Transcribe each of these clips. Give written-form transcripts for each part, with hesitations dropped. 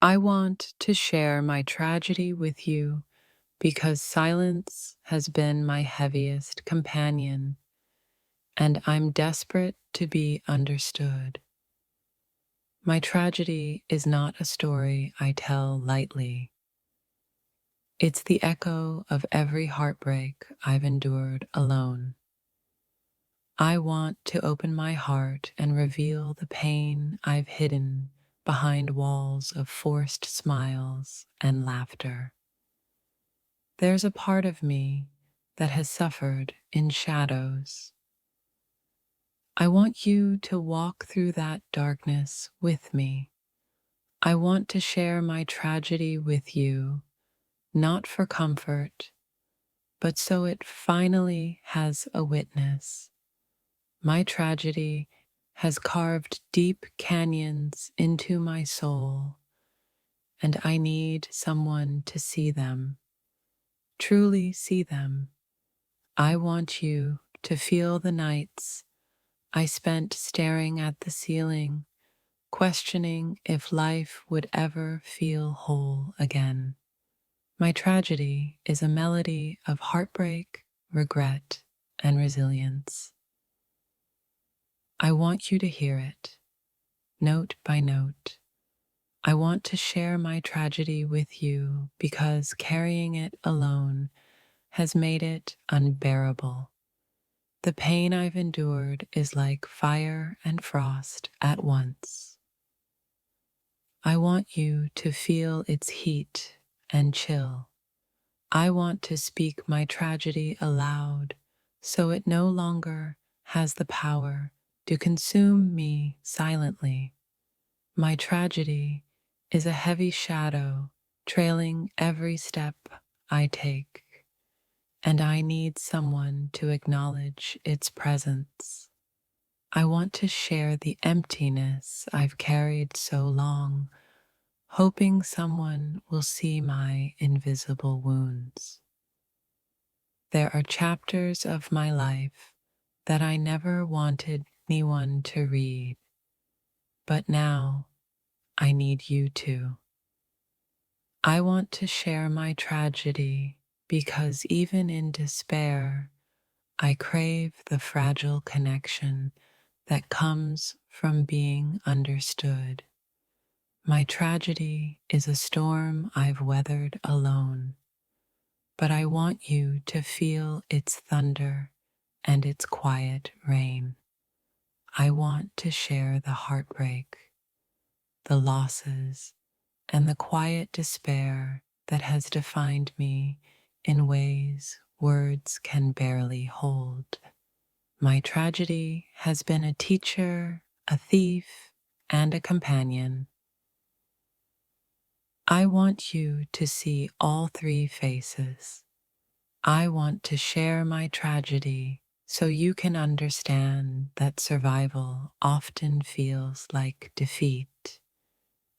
I want to share my tragedy with you because silence has been my heaviest companion, and I'm desperate to be understood. My tragedy is not a story I tell lightly. It's the echo of every heartbreak I've endured alone. I want to open my heart and reveal the pain I've hidden behind walls of forced smiles and laughter. There's a part of me that has suffered in shadows. I want you to walk through that darkness with me. I want to share my tragedy with you, not for comfort, but so it finally has a witness. My tragedy has carved deep canyons into my soul, and I need someone to see them, truly see them. I want you to feel the nights I spent staring at the ceiling, questioning if life would ever feel whole again. My tragedy is a melody of heartbreak, regret, and resilience. I want you to hear it, note by note. I want to share my tragedy with you because carrying it alone has made it unbearable. The pain I've endured is like fire and frost at once. I want you to feel its heat and chill. I want to speak my tragedy aloud so it no longer has the power to consume me silently. My tragedy is a heavy shadow trailing every step I take, and I need someone to acknowledge its presence. I want to share the emptiness I've carried so long, hoping someone will see my invisible wounds. There are chapters of my life that I never wanted anyone to read, but now I need you to. I want to share my tragedy because even in despair, I crave the fragile connection that comes from being understood. My tragedy is a storm I've weathered alone, but I want you to feel its thunder and its quiet rain. I want to share the heartbreak, the losses, and the quiet despair that has defined me in ways words can barely hold. My tragedy has been a teacher, a thief, and a companion. I want you to see all three faces. I want to share my tragedy so you can understand that survival often feels like defeat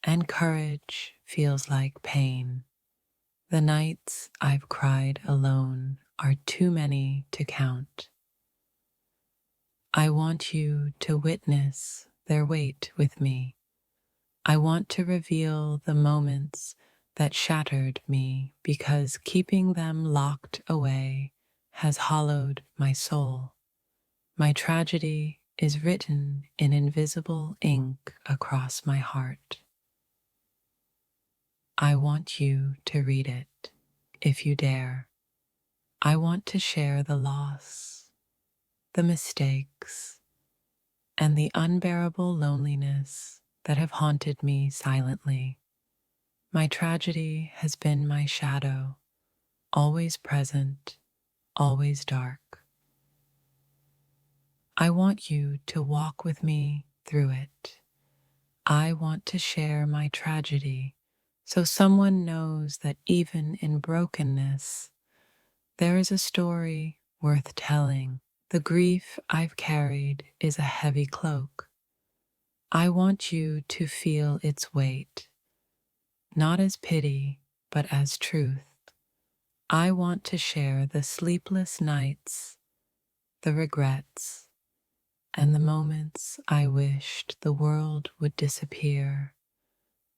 and courage feels like pain. The nights I've cried alone are too many to count. I want you to witness their weight with me. I want to reveal the moments that shattered me because keeping them locked away has hollowed my soul. My tragedy is written in invisible ink across my heart. I want you to read it, if you dare. I want to share the loss, the mistakes, and the unbearable loneliness that have haunted me silently. My tragedy has been my shadow, always present, always dark. I want you to walk with me through it. I want to share my tragedy so someone knows that even in brokenness, there is a story worth telling. The grief I've carried is a heavy cloak. I want you to feel its weight, not as pity, but as truth. I want to share the sleepless nights, the regrets, and the moments I wished the world would disappear.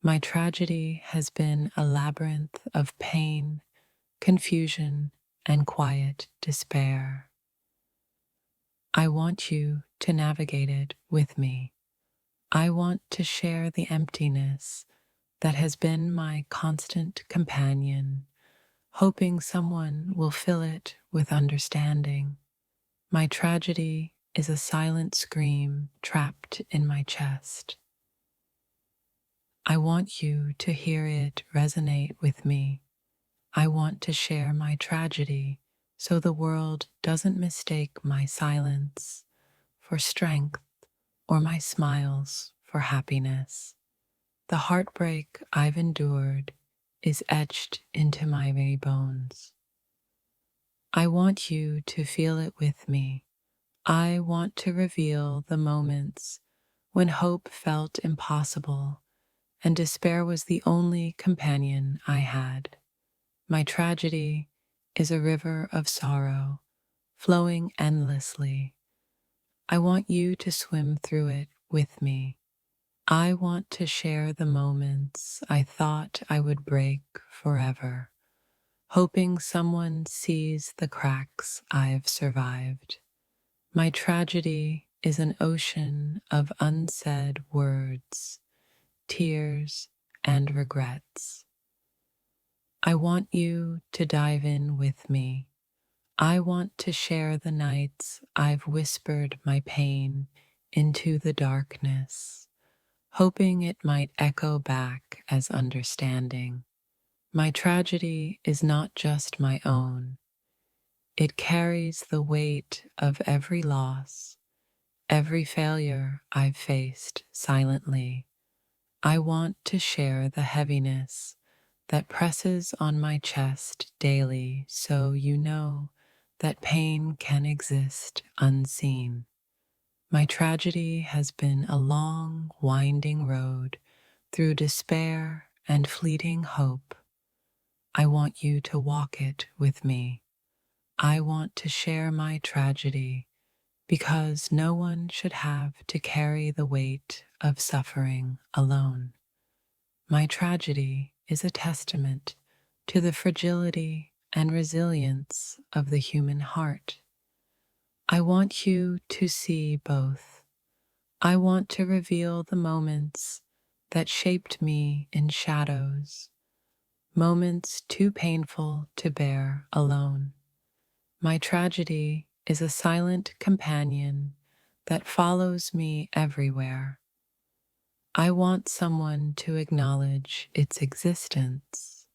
My tragedy has been a labyrinth of pain, confusion, and quiet despair. I want you to navigate it with me. I want to share the emptiness that has been my constant companion, hoping someone will fill it with understanding. My tragedy is a silent scream trapped in my chest. I want you to hear it resonate with me. I want to share my tragedy so the world doesn't mistake my silence for strength or my smiles for happiness. The heartbreak I've endured is etched into my very bones. I want you to feel it with me. I want to reveal the moments when hope felt impossible and despair was the only companion I had. My tragedy is a river of sorrow, flowing endlessly. I want you to swim through it with me. I want to share the moments I thought I would break forever, hoping someone sees the cracks I've survived. My tragedy is an ocean of unsaid words, tears, and regrets. I want you to dive in with me. I want to share the nights I've whispered my pain into the darkness, hoping it might echo back as understanding. My tragedy is not just my own. It carries the weight of every loss, every failure I've faced silently. I want to share the heaviness that presses on my chest daily so you know that pain can exist unseen. My tragedy has been a long, winding road through despair and fleeting hope. I want you to walk it with me. I want to share my tragedy because no one should have to carry the weight of suffering alone. My tragedy is a testament to the fragility and resilience of the human heart. I want you to see both. I want to reveal the moments that shaped me in shadows, moments too painful to bear alone. My tragedy is a silent companion that follows me everywhere. I want someone to acknowledge its existence.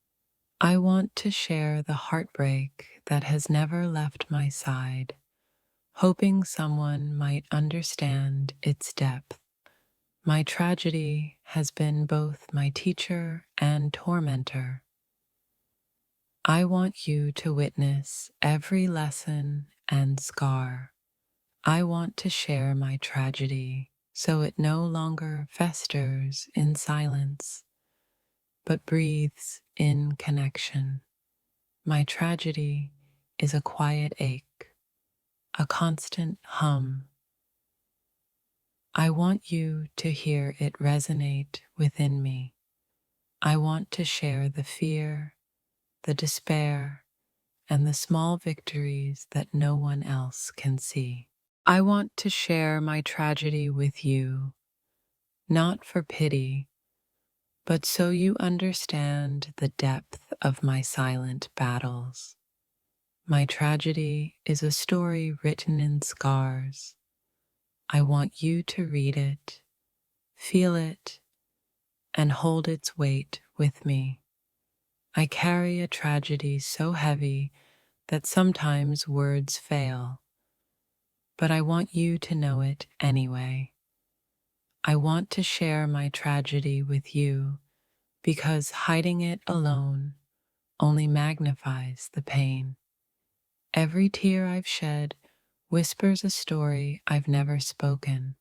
I want to share the heartbreak that has never left my side, hoping someone might understand its depth. My tragedy has been both my teacher and tormentor. I want you to witness every lesson and scar. I want to share my tragedy so it no longer festers in silence, but breathes in connection. My tragedy is a quiet ache, a constant hum. I want you to hear it resonate within me. I want to share the fear, the despair, and the small victories that no one else can see. I want to share my tragedy with you, not for pity, but so you understand the depth of my silent battles. My tragedy is a story written in scars. I want you to read it, feel it, and hold its weight with me. I carry a tragedy so heavy that sometimes words fail, but I want you to know it anyway. I want to share my tragedy with you because hiding it alone only magnifies the pain. Every tear I've shed whispers a story I've never spoken.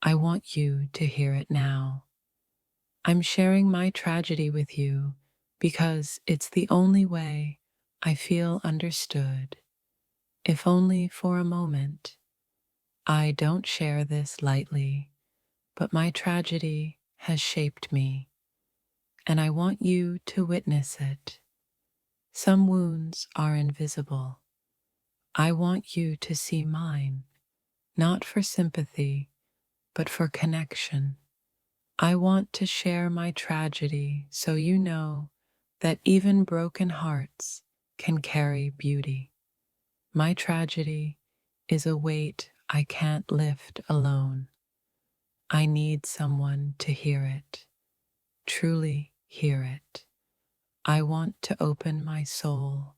I want you to hear it now. I'm sharing my tragedy with you because it's the only way I feel understood, if only for a moment. I don't share this lightly, but my tragedy has shaped me. and I want you to witness it. Some wounds are invisible. I want you to see mine, not for sympathy, but for connection. I want to share my tragedy so you know that even broken hearts can carry beauty. My tragedy is a weight I can't lift alone. I need someone to hear it, truly hear it. I want to open my soul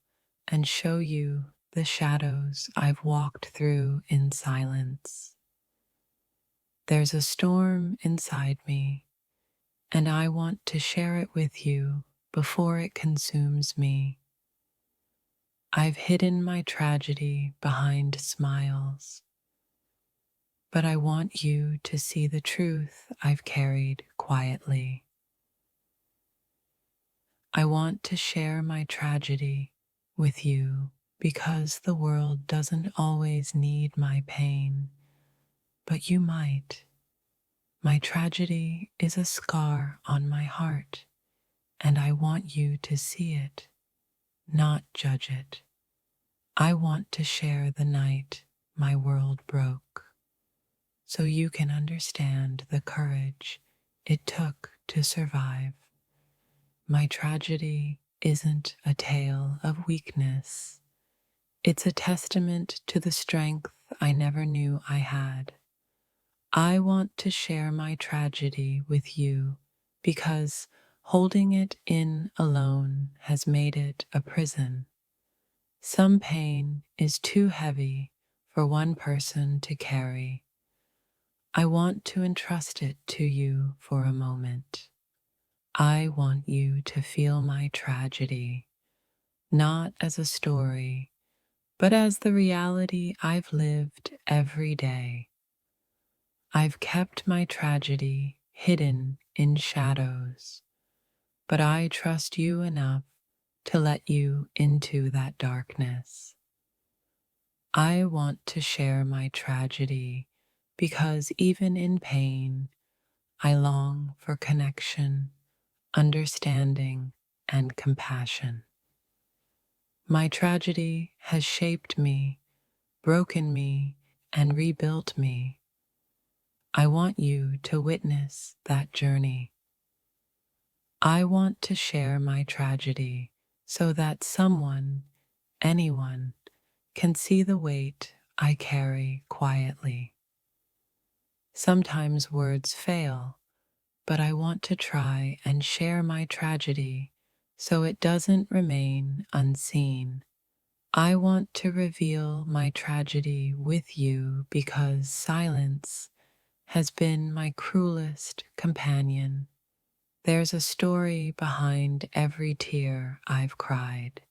and show you the shadows I've walked through in silence. There's a storm inside me, and I want to share it with you before it consumes me. I've hidden my tragedy behind smiles, but I want you to see the truth I've carried quietly. I want to share my tragedy with you because the world doesn't always need my pain, but you might. My tragedy is a scar on my heart, and I want you to see it, not judge it. I want to share the night my world broke, so you can understand the courage it took to survive. My tragedy isn't a tale of weakness. It's a testament to the strength I never knew I had. I want to share my tragedy with you because holding it in alone has made it a prison. Some pain is too heavy for one person to carry. I want to entrust it to you for a moment. I want you to feel my tragedy, not as a story, but as the reality I've lived every day. I've kept my tragedy hidden in shadows, but I trust you enough to let you into that darkness. I want to share my tragedy because even in pain, I long for connection, understanding, and compassion. My tragedy has shaped me, broken me, and rebuilt me. I want you to witness that journey. I want to share my tragedy so that someone, anyone, can see the weight I carry quietly. Sometimes words fail, but I want to try and share my tragedy so it doesn't remain unseen. I want to reveal my tragedy with you because silence has been my cruelest companion. There's a story behind every tear I've cried.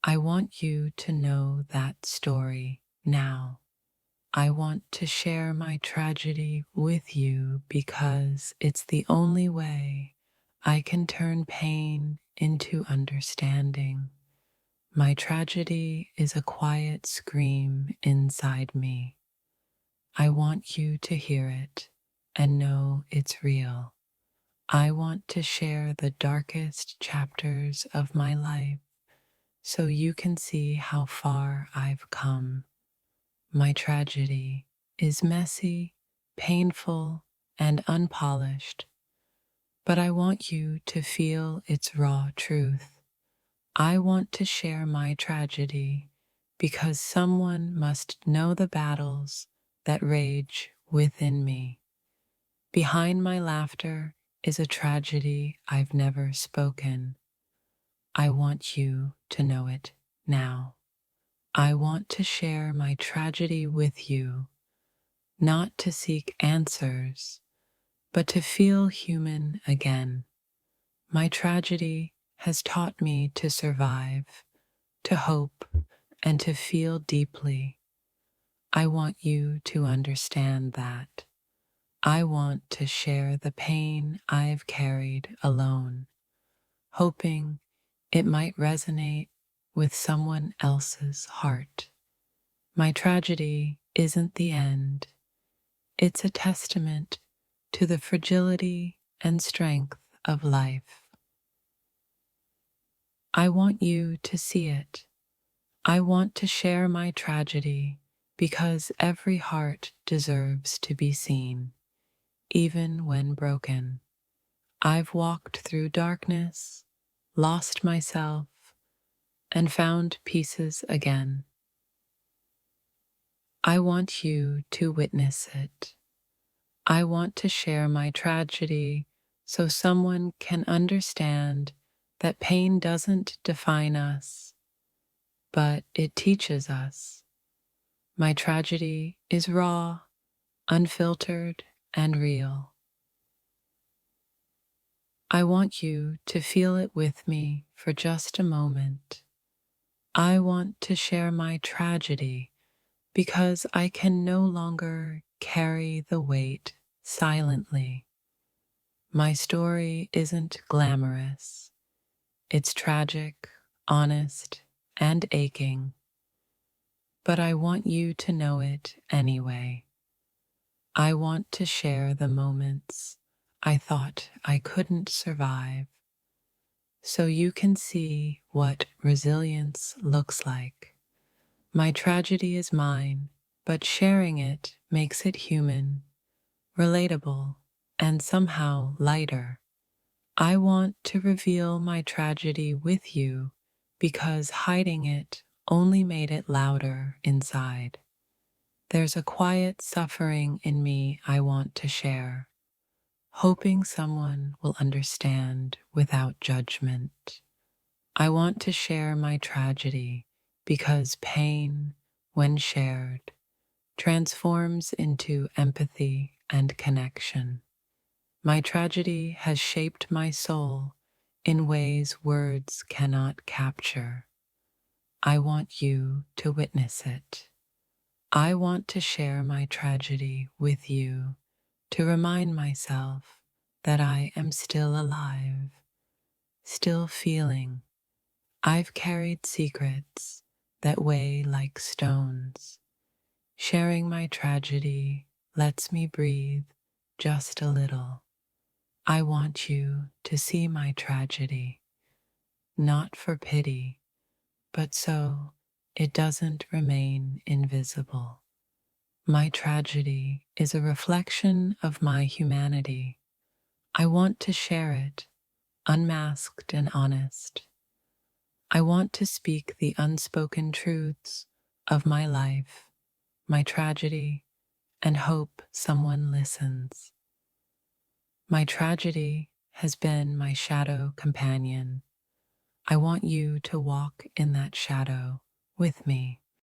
I want you to know that story now. I want to share my tragedy with you because it's the only way I can turn pain into understanding. My tragedy is a quiet scream inside me. I want you to hear it and know it's real. I want to share the darkest chapters of my life so you can see how far I've come. My tragedy is messy, painful, and unpolished, but I want you to feel its raw truth. I want to share my tragedy because someone must know the battles that rage within me. Behind my laughter is a tragedy I've never spoken. I want you to know it now. I want to share my tragedy with you, not to seek answers, but to feel human again. My tragedy has taught me to survive, to hope, and to feel deeply. I want you to understand that. I want to share the pain I've carried alone, hoping it might resonate with someone else's heart. My tragedy isn't the end. It's a testament to the fragility and strength of life. I want you to see it. I want to share my tragedy because every heart deserves to be seen, even when broken. I've walked through darkness, lost myself, and found pieces again. I want you to witness it. I want to share my tragedy so someone can understand that pain doesn't define us, but it teaches us. My tragedy is raw, unfiltered, and real. I want you to feel it with me for just a moment. I want to share my tragedy because I can no longer carry the weight silently. My story isn't glamorous. It's tragic, honest, and aching. But I want you to know it anyway. I want to share the moments I thought I couldn't survive, so you can see what resilience looks like. My tragedy is mine, but sharing it makes it human, relatable, and somehow lighter. I want to reveal my tragedy with you because hiding it only made it louder inside. There's a quiet suffering in me I want to share, hoping someone will understand without judgment. I want to share my tragedy because pain, when shared, transforms into empathy and connection. My tragedy has shaped my soul in ways words cannot capture. I want you to witness it. I want to share my tragedy with you to remind myself that I am still alive, still feeling. I've carried secrets that weigh like stones. Sharing my tragedy lets me breathe just a little. I want you to see my tragedy, not for pity, but so it doesn't remain invisible. My tragedy is a reflection of my humanity. I want to share it, unmasked and honest. I want to speak the unspoken truths of my life, my tragedy, and hope someone listens. My tragedy has been my shadow companion. I want you to walk in that shadow with me.